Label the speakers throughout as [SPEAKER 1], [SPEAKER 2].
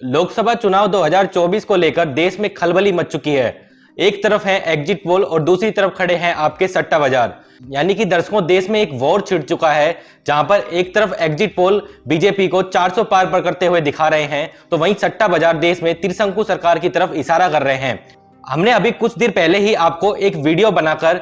[SPEAKER 1] लोकसभा चुनाव 2024 को लेकर देश में खलबली मच चुकी है। एक तरफ है एग्जिट पोल और दूसरी तरफ खड़े हैं आपके सट्टा बाजार। यानी कि दर्शकों, देश में एक वॉर छिड़ चुका है, जहां पर एक तरफ एग्जिट पोल बीजेपी को 400 पार पर करते हुए दिखा रहे हैं, तो वहीं सट्टा बाजार देश में त्रिशंकु सरकार की तरफ इशारा कर रहे हैं। हमने अभी कुछ देर पहले ही आपको एक वीडियो बनाकर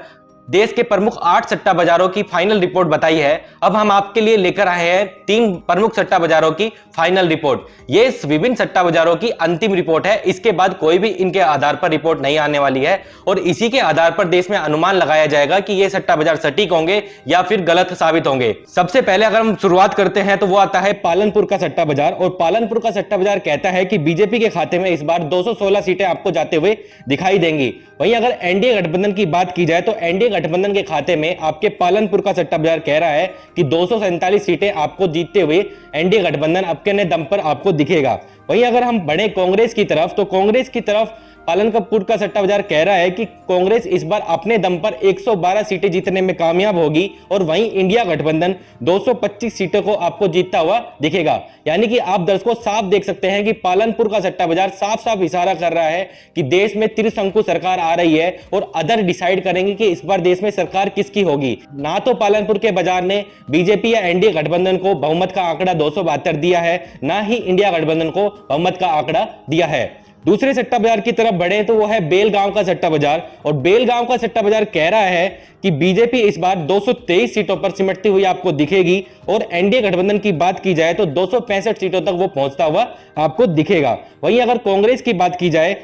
[SPEAKER 1] देश के प्रमुख 8 सट्टा बाजारों की फाइनल रिपोर्ट बताई है। अब हम आपके लिए लेकर आए हैं 3 प्रमुख सट्टा बाजारों की फाइनल रिपोर्ट। ये विभिन्न सट्टा बाजारों की अंतिम रिपोर्ट है। इसके बाद कोई भी इनके आधार पर रिपोर्ट नहीं आने वाली है और इसी के आधार पर देश में अनुमान लगाया जाएगा कि ये सट्टा बाजार सटीक होंगे या फिर गलत साबित होंगे। सबसे पहले अगर हम शुरुआत करते हैं तो वो आता है पालनपुर का सट्टा बाजार। और पालनपुर का सट्टा बाजार कहता है कि बीजेपी के खाते में इस बार 216 सीटें आपको जाते हुए दिखाई देंगी। वहीं अगर एनडीए गठबंधन की बात की जाए तो एनडीए गठबंधन के खाते में आपके पालनपुर का सट्टा बाजार कह रहा है कि 247 सीटें आपको जीतते हुए एनडीए गठबंधन अपने दम पर आपको दिखेगा। वहीं अगर हम बढ़े कांग्रेस की तरफ, तो कांग्रेस की तरफ पालनपुर का सट्टा बाजार कह रहा है कि कांग्रेस इस बार अपने दम पर 112 सीटें जीतने में कामयाब होगी और वहीं इंडिया गठबंधन 225 सीटों को आपको जीतता हुआ दिखेगा। यानी कि आप दर्शकों साफ देख सकते हैं कि पालनपुर का सट्टा बाजार साफ साफ इशारा कर रहा है कि देश में त्रिशंकु सरकार आ रही है और अदर डिसाइड करेंगे कि इस बार देश में सरकार किसकी होगी। ना तो पालनपुर के बाजार ने बीजेपी या एनडीए गठबंधन को बहुमत का आंकड़ा 272 दिया है, ना ही इंडिया गठबंधन को बहुमत का आंकड़ा दिया है। दूसरे सट्टा बाजार की तरफ बढ़े तो वो है बेलगांव का सट्टा बाजार। और बेलगांव का सट्टा बाजार कह रहा है कि बीजेपी इस बार 223 सीटों पर सिमटती हुई आपको दिखेगी और एनडीए गठबंधन की बात की जाए तो 265 सीटों तक वो पहुंचता हुआ आपको दिखेगा। वहीं अगर कांग्रेस की बात की जाए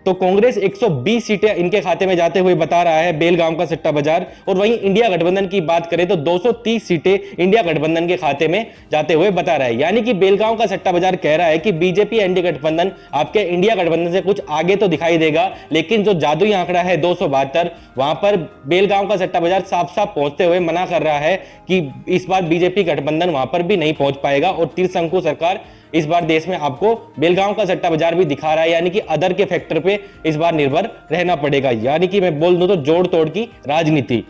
[SPEAKER 1] तो कांग्रेस 120 सीटें इनके खाते में जाते हुए बता रहा है बेलगांव का सट्टा बाजार। और वहीं इंडिया गठबंधन की बात करें तो 230 सीटें इंडिया गठबंधन के खाते में जाते हुए बता रहा है। यानी कि बेलगांव का सट्टा बाजार कह रहा है कि बीजेपी एनडीए गठबंधन आपके इंडिया गठबंधन से कुछ आगे तो दिखाई देगा, लेकिन जो जादुई आंकड़ा है 272, वहां पर बेलगांव का सट्टा बाजार साफ साफ पहुंचते हुए मना कर रहा है कि इस बार बीजेपी गठबंधन वहां पर भी नहीं पहुंच पाएगा और त्रिशंकु सरकार इस बार देश में आपको बेलगांव का सट्टा बाजार भी दिखा रहा है। यानी कि अदर के फैक्टर पे इस बार निर्भर रहना पड़ेगा। यानी कि मैं बोल दूं तो जोड़ तोड़ की राजनीति।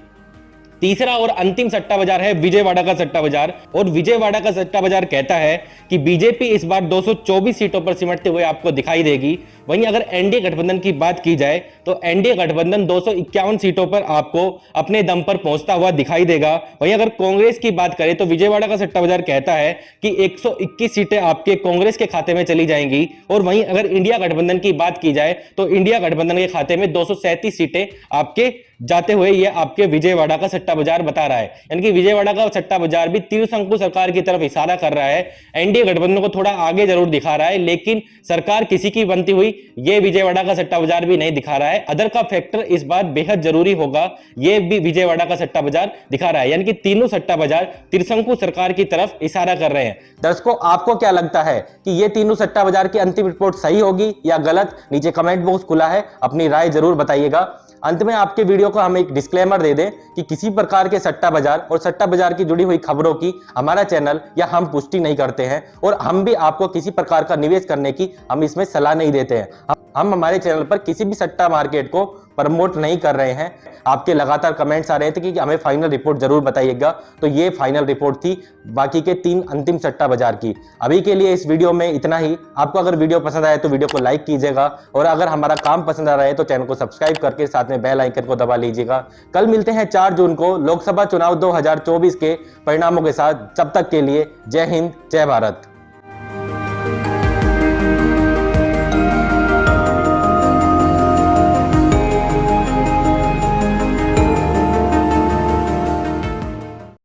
[SPEAKER 1] तीसरा और अंतिम सट्टा बाजार है विजयवाड़ा का सट्टा बाजार। और विजयवाड़ा का सट्टा बाजार कहता है कि बीजेपी इस बार 224 सीटों पर सिमटते हुए आपको दिखाई देगी। वहीं अगर एनडीए गठबंधन की बात की जाए तो एनडीए गठबंधन 251 सीटों पर आपको अपने दम पर पहुंचता हुआ दिखाई देगा। वहीं अगर कांग्रेस की बात करें तो विजयवाड़ा का सट्टा बाजार कहता है कि 121 सीटें आपके कांग्रेस के खाते में चली जाएंगी। और वहीं अगर इंडिया गठबंधन की बात की जाए तो इंडिया गठबंधन के खाते में 237 सीटें आपके जाते हुए ये आपके विजयवाड़ा का सट्टा बाजार बता रहा है। यानी कि विजयवाड़ा का सट्टा बाजार भी त्रिशंकु सरकार की तरफ इशारा कर रहा है। एनडीए गठबंधन को थोड़ा आगे जरूर दिखा रहा है, लेकिन सरकार किसी की बनती हुई ये विजयवाड़ा का सट्टा बाजार भी नहीं दिखा रहा है। अदर का फैक्टर इस बार बेहद जरूरी होगा, ये भी विजयवाड़ा का सट्टा बाजार दिखा रहा है। यानी कि तीनों सट्टा बाजार त्रिशंकु सरकार की तरफ इशारा कर रहे हैं। दर्शकों, आपको क्या लगता है कि ये तीनों सट्टा बाजार की अंतिम रिपोर्ट सही होगी या गलत? नीचे कमेंट बॉक्स खुला है, अपनी राय जरूर बताइएगा। अंत में आपके वीडियो को हम एक डिस्क्लेमर दे दें कि किसी प्रकार के सट्टा बाजार और सट्टा बाजार की जुड़ी हुई खबरों की हमारा चैनल या हम पुष्टि नहीं करते हैं और हम भी आपको किसी प्रकार का निवेश करने की हम इसमें सलाह नहीं देते हैं। हम हमारे चैनल पर किसी भी सट्टा मार्केट को प्रमोट नहीं कर रहे हैं। आपके लगातार कमेंट्स आ रहे थे कि हमें फाइनल रिपोर्ट जरूर बताइएगा, तो ये फाइनल रिपोर्ट थी बाकी के 3 अंतिम सट्टा बाजार की। अभी के लिए इस वीडियो में इतना ही। आपको अगर वीडियो पसंद आए तो वीडियो को लाइक कीजिएगा और अगर हमारा काम पसंद आ रहा है तो चैनल को सब्सक्राइब करके साथ में बेल आइकन को दबा लीजिएगा। कल मिलते हैं 4 जून को लोकसभा चुनाव 2024 के परिणामों के साथ। तब तक के लिए जय हिंद, जय भारत।